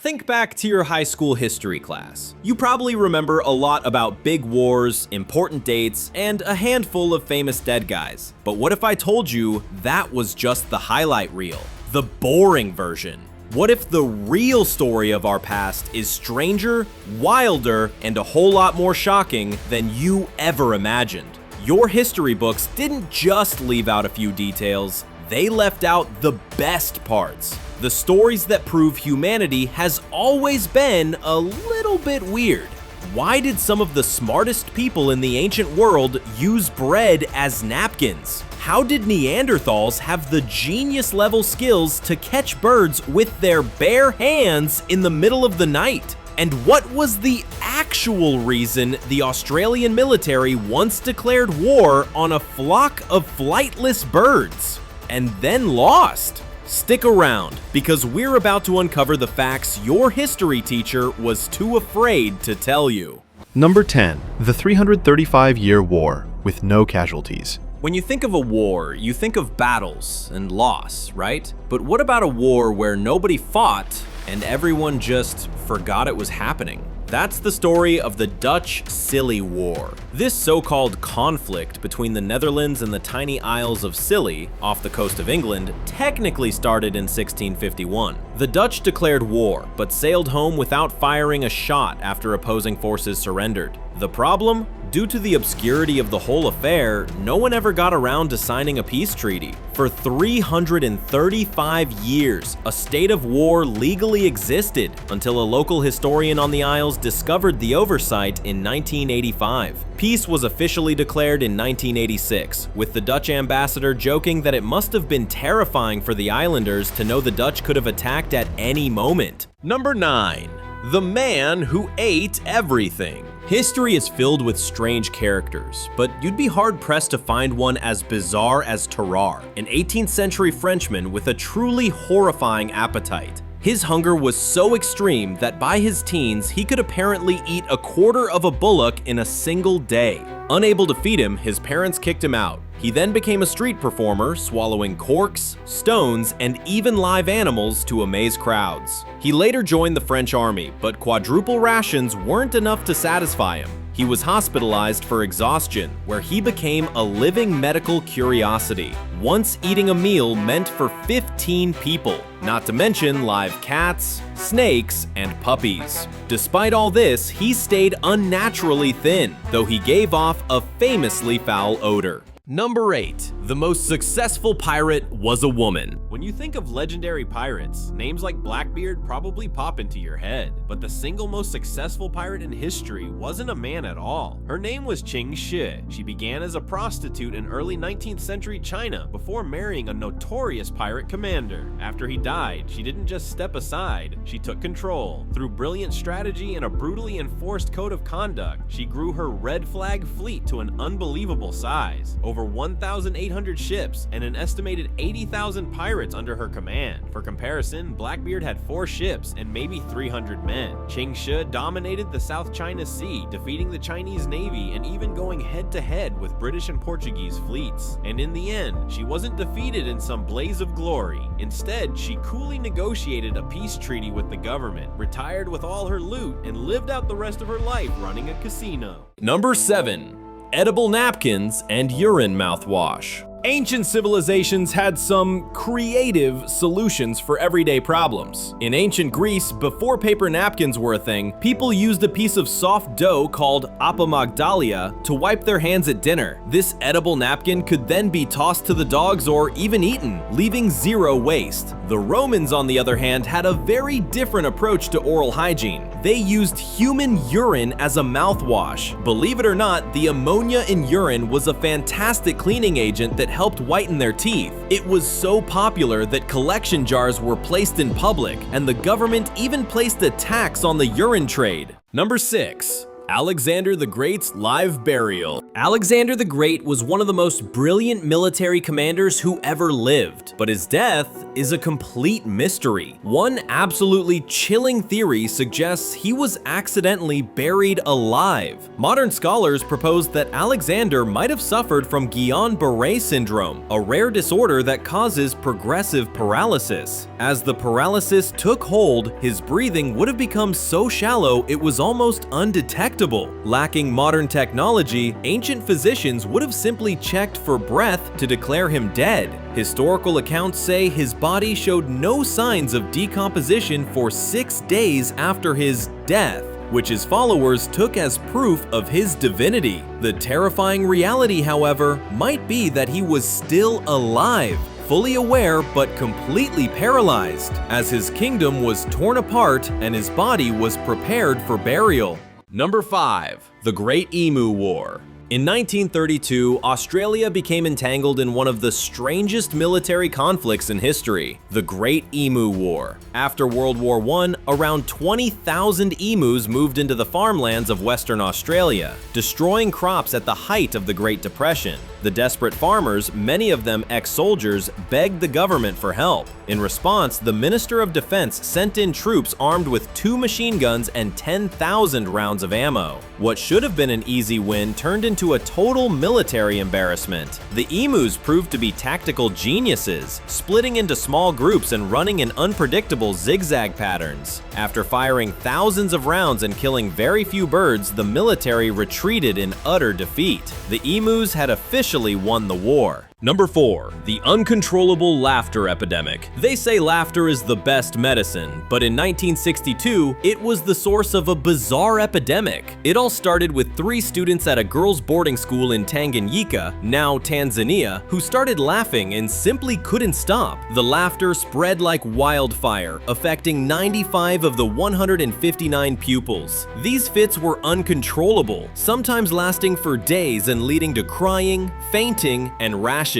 Think back to your high school history class. You probably remember a lot about big wars, important dates, and a handful of famous dead guys. But what if I told you that was just the highlight reel? The boring version. What if the real story of our past is stranger, wilder, and a whole lot more shocking than you ever imagined? Your history books didn't just leave out a few details, they left out the best parts. The stories that prove humanity has always been a little bit weird. Why did some of the smartest people in the ancient world use bread as napkins? How did Neanderthals have the genius-level skills to catch birds with their bare hands in the middle of the night? And what was the actual reason the Australian military once declared war on a flock of flightless birds and then lost? Stick around, because we're about to uncover the facts your history teacher was too afraid to tell you. Number 10. The 335-Year War, with no casualties. When you think of a war, you think of battles and loss, right? But what about a war where nobody fought and everyone just forgot it was happening? That's the story of the Dutch Scilly War. This so-called conflict between the Netherlands and the tiny Isles of Scilly, off the coast of England, technically started in 1651. The Dutch declared war, but sailed home without firing a shot after opposing forces surrendered. The problem? Due to the obscurity of the whole affair, no one ever got around to signing a peace treaty. For 335 years, a state of war legally existed until a local historian on the Isles discovered the oversight in 1985. Peace was officially declared in 1986, with the Dutch ambassador joking that it must have been terrifying for the islanders to know the Dutch could have attacked at any moment. Number 9. The man who ate everything. History is filled with strange characters, but you'd be hard-pressed to find one as bizarre as Tarare, an 18th century Frenchman with a truly horrifying appetite. His hunger was so extreme that by his teens, he could apparently eat a quarter of a bullock in a single day. Unable to feed him, his parents kicked him out. He then became a street performer, swallowing corks, stones, and even live animals to amaze crowds. He later joined the French army, but quadruple rations weren't enough to satisfy him. He was hospitalized for exhaustion, where he became a living medical curiosity. Once eating a meal meant for 15 people, not to mention live cats, snakes, and puppies. Despite all this, he stayed unnaturally thin, though he gave off a famously foul odor. Number 8. The most successful pirate was a woman. When you think of legendary pirates, names like Blackbeard probably pop into your head. But the single most successful pirate in history wasn't a man at all. Her name was Qing Shi. She began as a prostitute in early 19th century China before marrying a notorious pirate commander. After he died, she didn't just step aside, she took control. Through brilliant strategy and a brutally enforced code of conduct, she grew her red flag fleet to an unbelievable size. Over 1,800 ships and an estimated 80,000 pirates under her command. For comparison, Blackbeard had 4 ships and maybe 300 men. Qing Shi dominated the South China Sea, defeating the Chinese Navy and even going head-to-head with British and Portuguese fleets. And in the end, she wasn't defeated in some blaze of glory. Instead, she coolly negotiated a peace treaty with the government, retired with all her loot, and lived out the rest of her life running a casino. Number 7. Edible napkins and urine mouthwash. Ancient civilizations had some creative solutions for everyday problems. In ancient Greece, before paper napkins were a thing, people used a piece of soft dough called apomagdalia to wipe their hands at dinner. This edible napkin could then be tossed to the dogs or even eaten, leaving zero waste. The Romans, on the other hand, had a very different approach to oral hygiene. They used human urine as a mouthwash. Believe it or not, the ammonia in urine was a fantastic cleaning agent that helped whiten their teeth. It was so popular that collection jars were placed in public, and the government even placed a tax on the urine trade. Number 6. Alexander the Great's live burial. Alexander the Great was one of the most brilliant military commanders who ever lived, but his death is a complete mystery. One absolutely chilling theory suggests he was accidentally buried alive. Modern scholars propose that Alexander might have suffered from Guillain-Barré syndrome, a rare disorder that causes progressive paralysis. As the paralysis took hold, his breathing would have become so shallow it was almost undetectable. Lacking modern technology, ancient physicians would have simply checked for breath to declare him dead. Historical accounts say his body showed no signs of decomposition for 6 days after his death, which his followers took as proof of his divinity. The terrifying reality, however, might be that he was still alive, fully aware but completely paralyzed, as his kingdom was torn apart and his body was prepared for burial. Number 5. The Great Emu War. In 1932, Australia became entangled in one of the strangest military conflicts in history, the Great Emu War. After World War I, around 20,000 emus moved into the farmlands of Western Australia, destroying crops at the height of the Great Depression. The desperate farmers, many of them ex-soldiers, begged the government for help. In response, the Minister of Defense sent in troops armed with 2 machine guns and 10,000 rounds of ammo. What should have been an easy win turned into a total military embarrassment. The emus proved to be tactical geniuses, splitting into small groups and running in unpredictable zigzag patterns. After firing thousands of rounds and killing very few birds, the military retreated in utter defeat. The emus had officially won the war. Number 4. The uncontrollable laughter epidemic. They say laughter is the best medicine, but in 1962, it was the source of a bizarre epidemic. It all started with 3 students at a girls' boarding school in Tanganyika, now Tanzania, who started laughing and simply couldn't stop. The laughter spread like wildfire, affecting 95 of the 159 pupils. These fits were uncontrollable, sometimes lasting for days and leading to crying, fainting, and rashes.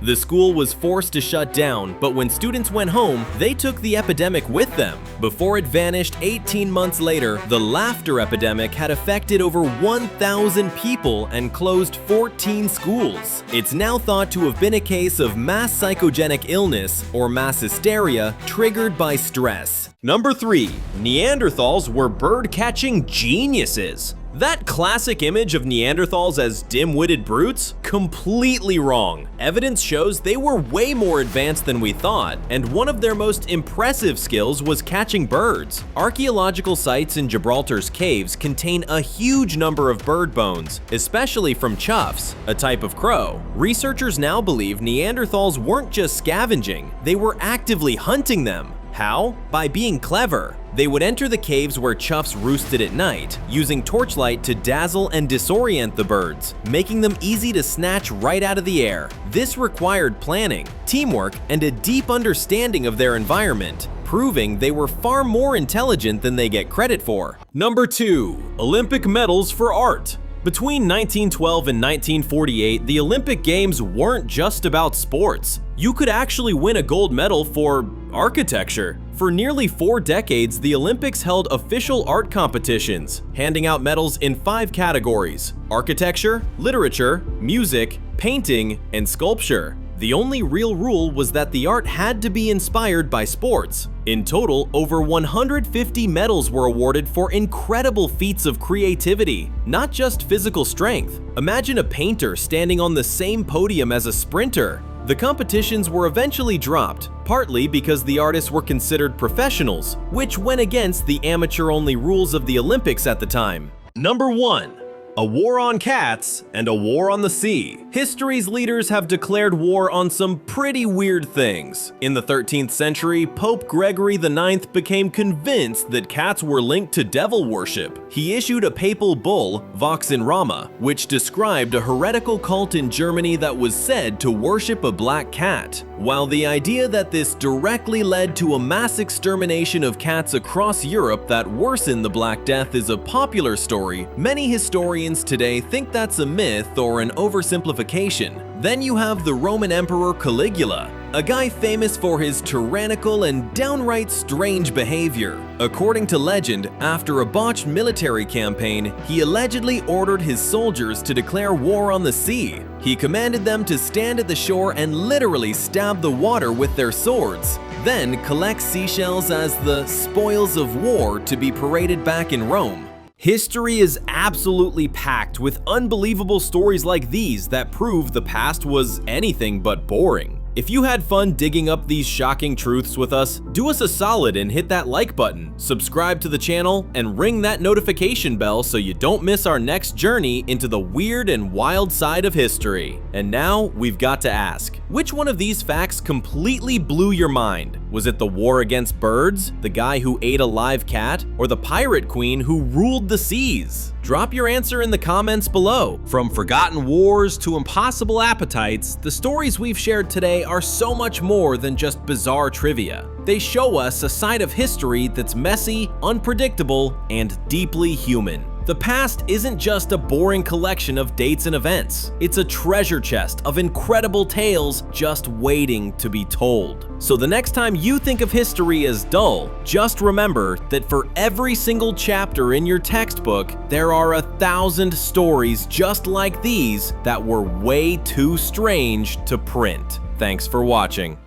The school was forced to shut down, but when students went home, they took the epidemic with them. Before it vanished 18 months later, the laughter epidemic had affected over 1,000 people and closed 14 schools. It's now thought to have been a case of mass psychogenic illness, or mass hysteria, triggered by stress. Number 3. Neanderthals were bird-catching geniuses. That classic image of Neanderthals as dim-witted brutes? Completely wrong. Evidence shows they were way more advanced than we thought, and one of their most impressive skills was catching birds. Archaeological sites in Gibraltar's caves contain a huge number of bird bones, especially from choughs, a type of crow. Researchers now believe Neanderthals weren't just scavenging, they were actively hunting them. How? By being clever. They would enter the caves where choughs roosted at night, using torchlight to dazzle and disorient the birds, making them easy to snatch right out of the air. This required planning, teamwork, and a deep understanding of their environment, proving they were far more intelligent than they get credit for. Number 2. Olympic medals for art. Between 1912 and 1948, the Olympic Games weren't just about sports. You could actually win a gold medal for architecture. For nearly 4 decades, the Olympics held official art competitions, handing out medals in 5 categories: architecture, literature, music, painting, and sculpture. The only real rule was that the art had to be inspired by sports. In total, over 150 medals were awarded for incredible feats of creativity, not just physical strength. Imagine a painter standing on the same podium as a sprinter. The competitions were eventually dropped, partly because the artists were considered professionals, which went against the amateur-only rules of the Olympics at the time. Number 1. A war on cats and a war on the sea. History's leaders have declared war on some pretty weird things. In the 13th century, Pope Gregory IX became convinced that cats were linked to devil worship. He issued a papal bull, Vox in Rama, which described a heretical cult in Germany that was said to worship a black cat. While the idea that this directly led to a mass extermination of cats across Europe that worsened the Black Death is a popular story, many historians today think that's a myth or an oversimplification. Then you have the Roman Emperor Caligula. a guy famous for his tyrannical and downright strange behavior. According to legend, after a botched military campaign, he allegedly ordered his soldiers to declare war on the sea. He commanded them to stand at the shore and literally stab the water with their swords, then collect seashells as the spoils of war to be paraded back in Rome. History is absolutely packed with unbelievable stories like these that prove the past was anything but boring. If you had fun digging up these shocking truths with us, do us a solid and hit that like button, subscribe to the channel, and ring that notification bell so you don't miss our next journey into the weird and wild side of history. And now, we've got to ask, which one of these facts completely blew your mind? Was it the war against birds, the guy who ate a live cat, or the pirate queen who ruled the seas? Drop your answer in the comments below. From forgotten wars to impossible appetites, the stories we've shared today are so much more than just bizarre trivia. They show us a side of history that's messy, unpredictable, and deeply human. The past isn't just a boring collection of dates and events. It's a treasure chest of incredible tales just waiting to be told. So the next time you think of history as dull, just remember that for every single chapter in your textbook, there are 1,000 stories just like these that were way too strange to print. Thanks for watching.